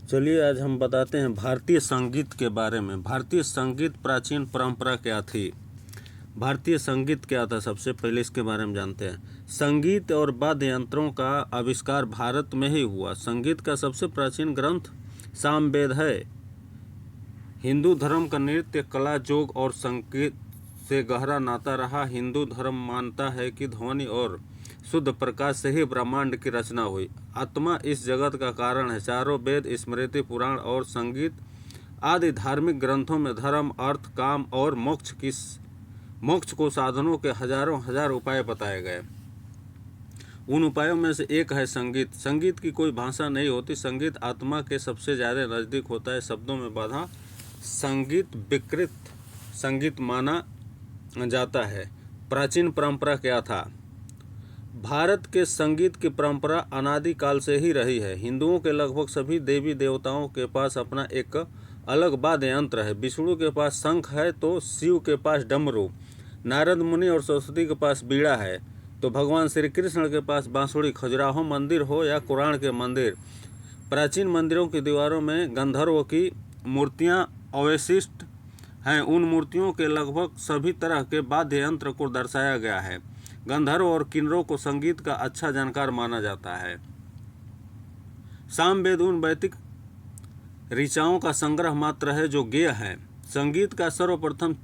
चलिए आज हम बताते हैं भारतीय संगीत के बारे में। भारतीय संगीत प्राचीन परंपरा क्या थी? भारतीय संगीत क्या था, सबसे पहले इसके बारे में जानते हैं। संगीत और वाद्य यंत्रों का आविष्कार भारत में ही हुआ। संगीत का सबसे प्राचीन ग्रंथ सामवेद है। हिंदू धर्म का नृत्य कला, जोग और संगीत से गहरा नाता रहा। हिंदू धर्म मानता है कि ध्वनि और शुद्ध प्रकाश से ही ब्रह्मांड की रचना हुई। आत्मा इस जगत का कारण है। चारों वेद, स्मृति, पुराण और संगीत आदि धार्मिक ग्रंथों में धर्म, अर्थ, काम और मोक्ष को साधनों के हजारों हजार उपाय बताए गए। उन उपायों में से एक है संगीत। संगीत की कोई भाषा नहीं होती। संगीत आत्मा के सबसे ज़्यादा नज़दीक होता है। शब्दों में बाधा संगीत विकृत संगीत माना जाता है। प्राचीन परंपरा क्या था? भारत के संगीत की परंपरा अनादिकाल से ही रही है। हिंदुओं के लगभग सभी देवी देवताओं के पास अपना एक अलग वाद्य यंत्र है। विष्णु के पास शंख है तो शिव के पास डमरू, नारद मुनि और सरस्वती के पास बीड़ा है तो भगवान श्री कृष्ण के पास बांसुरी। खजुराहो मंदिर हो या कुरान के मंदिर, प्राचीन मंदिरों की दीवारों में गंधर्व की मूर्तियां अवशिष्ट हैं। उन मूर्तियों के लगभग सभी तरह के वाद्य यंत्र को दर्शाया गया है। गंधर्व और किन्नरों को संगीत का अच्छा जानकार माना जाता है। सामवेद उन वैदिक ऋचाओं का संग्रह मात्र है जो गेय है। संगीत का सर्वप्रथम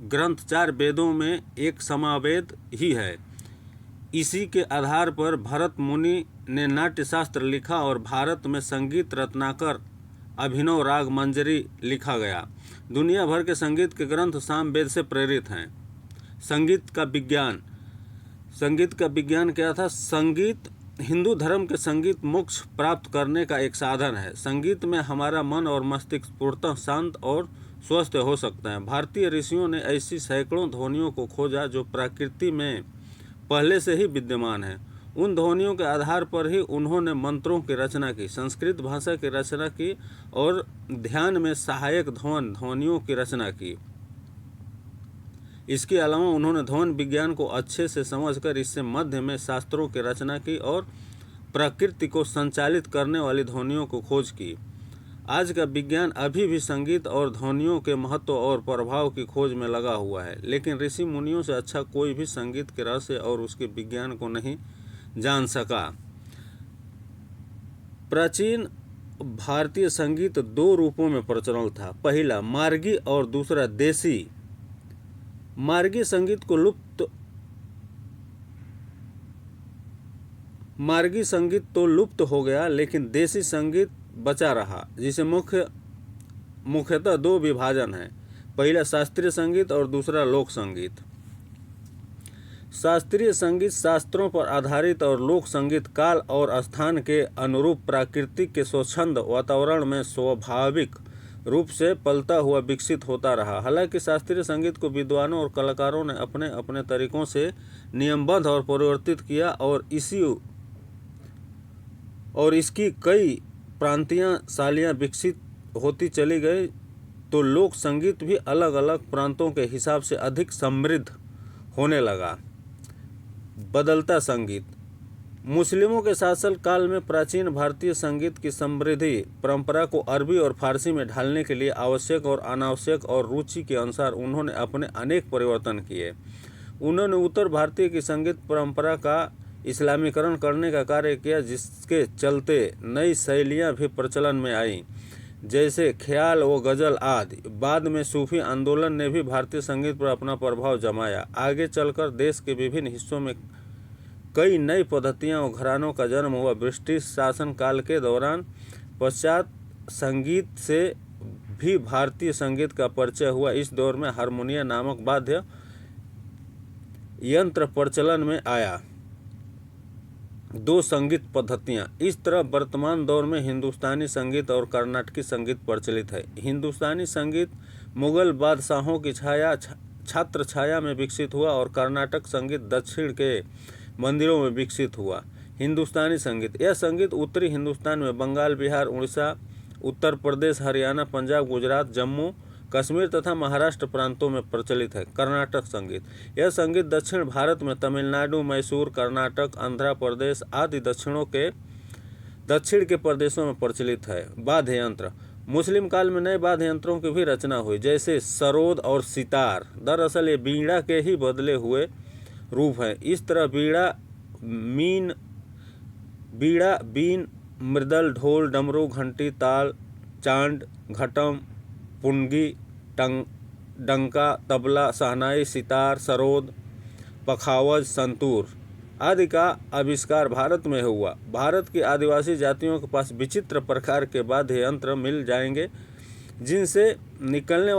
ग्रंथ चार वेदों में एक सामवेद ही है। इसी के आधार पर भरत मुनि ने नाट्य शास्त्र लिखा और भारत में संगीत रत्नाकर अभिनव राग मंजरी लिखा गया। दुनिया भर के संगीत के ग्रंथ सामवेद से प्रेरित हैं। संगीत का विज्ञान क्या था? संगीत हिंदू धर्म के संगीत मोक्ष प्राप्त करने का एक साधन है। संगीत में हमारा मन और मस्तिष्क पूर्णतः शांत और स्वस्थ हो सकता है। भारतीय ऋषियों ने ऐसी सैकड़ों ध्वनियों को खोजा जो प्रकृति में पहले से ही विद्यमान है। उन ध्वनियों के आधार पर ही उन्होंने मंत्रों की रचना की, संस्कृत भाषा की रचना की और ध्यान में सहायक ध्वनियों की रचना की। इसके अलावा उन्होंने ध्वनि विज्ञान को अच्छे से समझकर इससे मध्य में शास्त्रों की रचना की और प्रकृति को संचालित करने वाली ध्वनियों को खोज की। आज का विज्ञान अभी भी संगीत और ध्वनियों के महत्व और प्रभाव की खोज में लगा हुआ है, लेकिन ऋषि मुनियों से अच्छा कोई भी संगीत के रहस्य और उसके विज्ञान को नहीं जान सका। प्राचीन भारतीय संगीत दो रूपों में प्रचलन था। पहला मार्गी और दूसरा देसी। मार्गी संगीत तो लुप्त हो गया, लेकिन देसी संगीत बचा रहा, जिसे मुख्यतः दो विभाजन हैं। पहला शास्त्रीय संगीत और दूसरा लोक संगीत। शास्त्रीय संगीत शास्त्रों पर आधारित और लोक संगीत काल और स्थान के अनुरूप प्रकृति के स्वच्छंद वातावरण में स्वाभाविक रूप से पलता हुआ विकसित होता रहा। हालांकि शास्त्रीय संगीत को विद्वानों और कलाकारों ने अपने अपने तरीकों से नियमबद्ध और परिवर्तित किया और इसकी कई प्रांतीय शैलियाँ विकसित होती चली गई, तो लोक संगीत भी अलग अलग प्रांतों के हिसाब से अधिक समृद्ध होने लगा। बदलता संगीत। मुस्लिमों के शासन काल में प्राचीन भारतीय संगीत की समृद्धि परंपरा को अरबी और फारसी में ढालने के लिए आवश्यक और अनावश्यक और रुचि के अनुसार उन्होंने अपने अनेक परिवर्तन किए। उन्होंने उत्तर भारतीय की संगीत परंपरा का इस्लामीकरण करने का कार्य किया, जिसके चलते नई शैलियाँ भी प्रचलन में आईं, जैसे ख्याल व गज़ल आदि। बाद में सूफी आंदोलन ने भी भारतीय संगीत पर अपना प्रभाव जमाया। आगे चलकर देश के विभिन्न हिस्सों में कई नई पद्धतियाँ और घरानों का जन्म हुआ। ब्रिटिश शासन काल के दौरान पाश्चात्य संगीत से भी भारतीय संगीत का परिचय हुआ। इस दौर में हारमोनियम नामक वाद्य यंत्र प्रचलन में आया। दो संगीत पद्धतियाँ। इस तरह वर्तमान दौर में हिंदुस्तानी संगीत और कर्नाटकी संगीत प्रचलित है। हिंदुस्तानी संगीत मुगल बादशाहों की छत्र छाया में विकसित हुआ और कर्नाटक संगीत दक्षिण के मंदिरों में विकसित हुआ। हिंदुस्तानी संगीत। यह संगीत उत्तरी हिंदुस्तान में बंगाल, बिहार, उड़ीसा, उत्तर प्रदेश, हरियाणा, पंजाब, गुजरात, जम्मू कश्मीर तथा महाराष्ट्र प्रांतों में प्रचलित है। कर्नाटक संगीत। यह संगीत दक्षिण भारत में तमिलनाडु, मैसूर, कर्नाटक, आंध्र प्रदेश आदि दक्षिण के प्रदेशों में प्रचलित है। वाद्य यंत्र। मुस्लिम काल में नए वाद्य यंत्रों की भी रचना हुई, जैसे सरोद और सितार। दरअसल ये बीड़ा के ही बदले हुए रूप हैं। इस तरह बीड़ा, बीन, मृदल, ढोल, डमरू, घंटी, ताल, चांड, घटम, पुंगी, डंका, तबला, शहनाई, सितार, सरोद, पखावज, संतूर आदि का आविष्कार भारत में हुआ। भारत की आदिवासी जातियों के पास विचित्र प्रकार के वाद्य यंत्र मिल जाएंगे, जिनसे निकलने